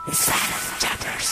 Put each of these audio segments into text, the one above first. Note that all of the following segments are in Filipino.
Silent Chatters.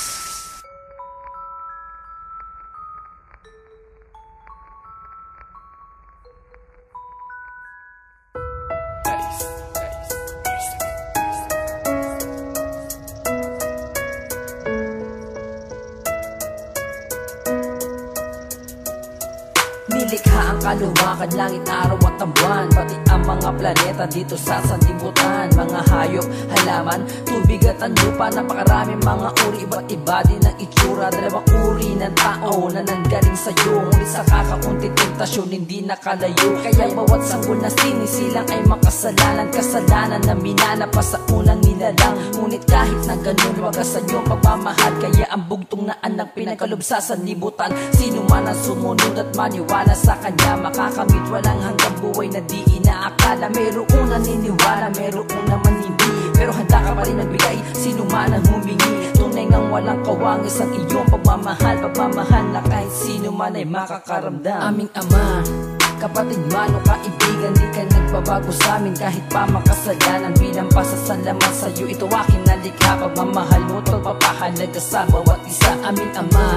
Nilikha ang kaluwakan, langit, araw at ang buwan, pati ang mga planeta dito sa sanlibutan. Mga hayop, halaman, tubig at ang lupa, napakaraming mga uri, iba't iba din ang itsura. Dalawang uri ng tao na nanggaling sa'yo, ngunit sa kakaunti tentasyon hindi nakalayo. Kaya bawat sanggol na sinisilang ay makasalanan, kasalanan na minana pa sa unang nilalang. Ngunit kahit na ganun, wagas sa iyong pagmamahal, kaya ang bugtong na anak pinagkalob sa sanlibutan. Sino man ang sumunod at maniwala sa kanya, makakamit walang hanggang buhay na di inaakala. Mayroon na niniwala, mayroon naman hindi, pero handa ka pa rin nagbigay, sino man ang humingi. Tunay ngang walang kawangis ang iyong pagmamahal, pagmamahal na kahit sino man ay makakaramdam. Aming Ama, kapatid man o kaibigan, di ka nagbabago sa amin kahit pa makasalanan. Bilang pasasalamat sa'yo, ito aking nalikha, pagmamahal mo at pagpapahalaga sa bawat isa. Aming Ama,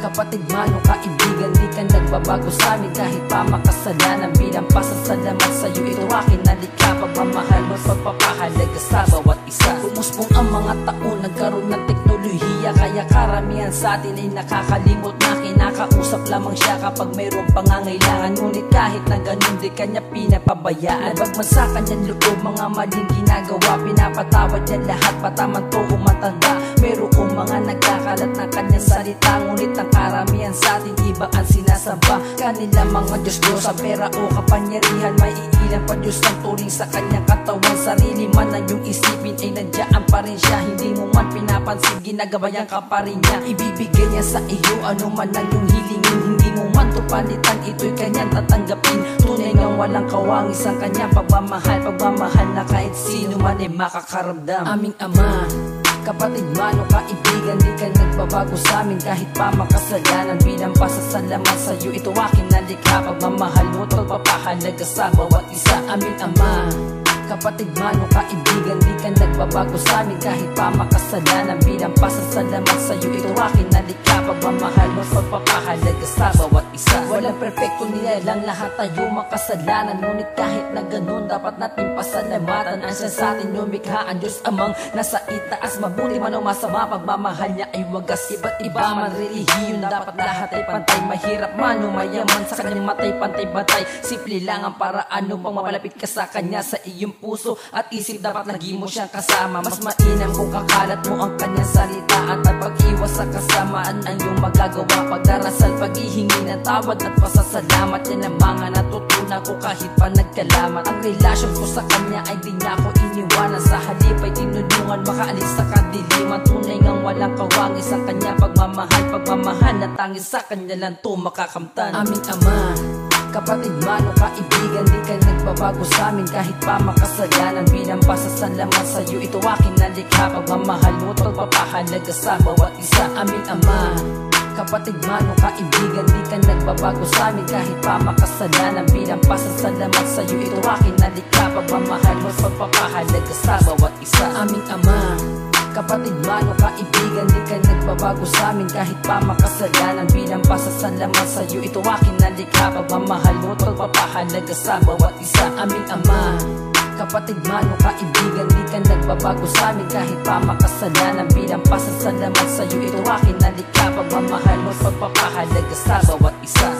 kapatid man o kaibigan, di ka nagbabago sa amin kahit pa makasalanan. Bilang pasasalamat sa'yo, ito aking nalikha, pagmamahal mo at pagpapahalaga sa bawat isa. Pumuspong ang mga taon, nagkaroon ng teknolohiya, kaya karamihan sa atin ay nakakalimot na kinakausap lamang siya kapag mayroong pangangailangan. Ngunit kahit na ganun, di kanya pinapabayaan. Bagman sa kanyang loob, mga maling ginagawa, pinapatawad niya lahat, patamang to o matanda. Mayroong mga nagkakalat ng kanyang salita, ngunit ang karamihan sa atin iba ang sinasamba. Kanila mga Diyos-Diyos sa pera o kapangyarihan, may iilan pa Diyos ang turing sa kanyang katawan. Sarili man ang iyong isipin ay nandiyan pa rin siya, hindi mo man pinapansin, ginagabayan ka pa rin niya. Ibibigay niya sa iyo ano man ang iyong hilingin, hindi mo man to palitan, ito'y kanyang tatanggapin. Tunay ngang walang kawangis ang kanyang pagmamahal, pagmamahal na kahit sino man ay makakaramdam. Aming Ama, kapatid man o kaibigan, di ka nagbabago sa amin kahit pa makasalanan. Bilang pasasalamat sa'yo, ito aking nalikha, pagmamahal mo at pagpapahalaga sa bawat isa. Aming Ama, kapatid man o kaibigan, di ka nagbabago sa amin kahit pa makasalanan. Bilang pasasalamat sa'yo, ito aking nalikha, pagmamahal mo at pagpapahalaga sa bawat isa. Walang perfecto, nilalang lahat tayo makasalanan, ngunit kahit na ganun, dapat natin pasalamatan ang siya sa atin lumikha, ang Diyos Amang nasa itaas. Mabuti man o masama, pagmamahal niya ay wagas. Iba't iba man relihiyon, dapat lahat ay pantay. Mahirap man o mayaman, sa kanyang matay pantay-batay. Simple lang ang paraan upang mapalapit ka sa kanya. Sa iyong puso at isip, dapat lagi mo siyang kasama. Mas mainam kung kakalat mo ang kanyang salita, at pag-iwas sa kasamaan ang iyong magagawa. Pagdarasal, paghihingi ng tawad at pasasalamat, yan ang mga natutunan ko kahit pa nagkalamat. Ang relasyon ko sa kanya ay di niya ako iniwanan, sa halip ay tinulungan makaalis sa kadiliman. Tunay ngang walang kawangis ang kanya pagmamahal, pagmamahal na tangis sa kanya lang to makakamtan. Aming Ama, kapatid man o kaibigan, di ka nagbabago sa amin kahit pa makasalanan. Bilang pasasalamat sa'yo, ito aking nalikha, pagmamahal mo at pagpapahalaga sa bawat isa. Aming Ama, kapatid man o kaibigan, di ka nagbabago sa amin kahit pa makasalanan. Bilang pasasalamat sa'yo, ito aking nalikha, pagmamahal mo at pagpapahalaga sa bawat isa. Aming Ama, kapatid man o kaibigan, di ka nagbabago sa amin kahit pa makasalanan. Bilang pasasalamat sa'yo, ito aking nalikha, pagmamahal mo at pagpapahalaga sa bawat isa. Aming Ama, kapatid man o kaibigan, di ka nagbabago sa amin kahit pa makasalanan. Bilang pasasalamat sa'yo, ito aking nalikha, pagmamahal mo at pagpapahalaga sa bawat isa.